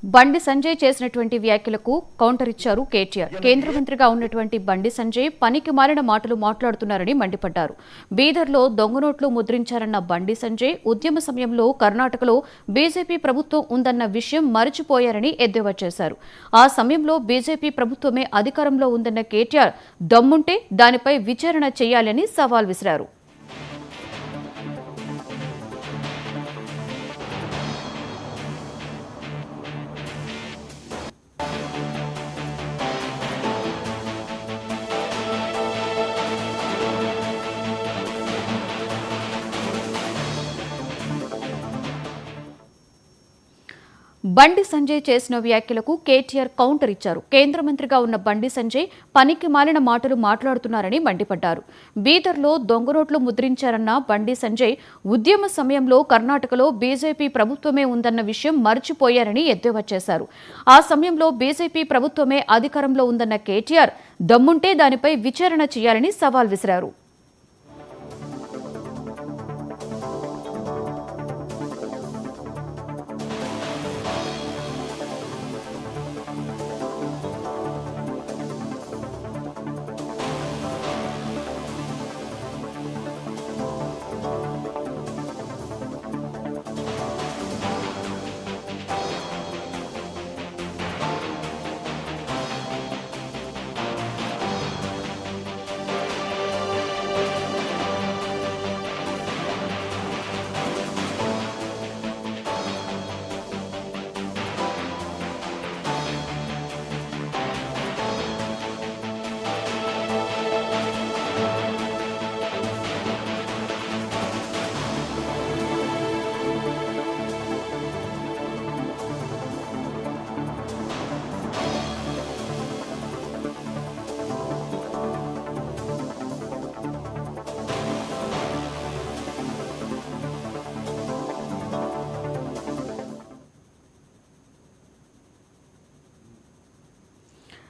బండి సంజయ్ చేసినటువంటి వ్యాఖ్యలకు కౌంటర్ ఇచ్చారు కేటీఆర్. కేంద్ర మంత్రిగా ఉన్నటువంటి బండి సంజయ్ పనికి మాలిన మాటలు మాట్లాడుతున్నారని మండిపడ్డారు. బీదర్లో దొంగనోట్లు ముద్రించారన్న బండి సంజయ్ ఉద్యమ సమయంలో కర్ణాటకలో బీజేపీ ప్రభుత్వం ఉందన్న విషయం మరిచిపోయారని ఎద్దేవా చేశారు. ఆ సమయంలో బీజేపీ ప్రభుత్వమే అధికారంలో ఉందన్న కేటీఆర్ దమ్ముంటే దానిపై విచారణ చేయాలని సవాల్ విసిరారు. బండి సంజయ్ చేసిన వ్యాఖ్యలకు కేటీఆర్ కౌంటర్ ఇచ్చారు. కేంద్ర మంత్రిగా ఉన్న బండి సంజయ్ పనికి మాలిన మాటలు మాట్లాడుతున్నారని మండిపడ్డారు. బీదర్లో దొంగనోట్లు ముద్రించారన్న బండి సంజయ్ ఉద్యమ సమయంలో కర్ణాటకలో బీజేపీ ప్రభుత్వమే ఉందన్న విషయం మర్చిపోయారని ఎద్దేవా చేశారు. ఆ సమయంలో బీజేపీ ప్రభుత్వమే అధికారంలో ఉందన్న కేటీఆర్ దమ్ముంటే దానిపై విచారణ చేయాలని సవాల్ విసిరారు.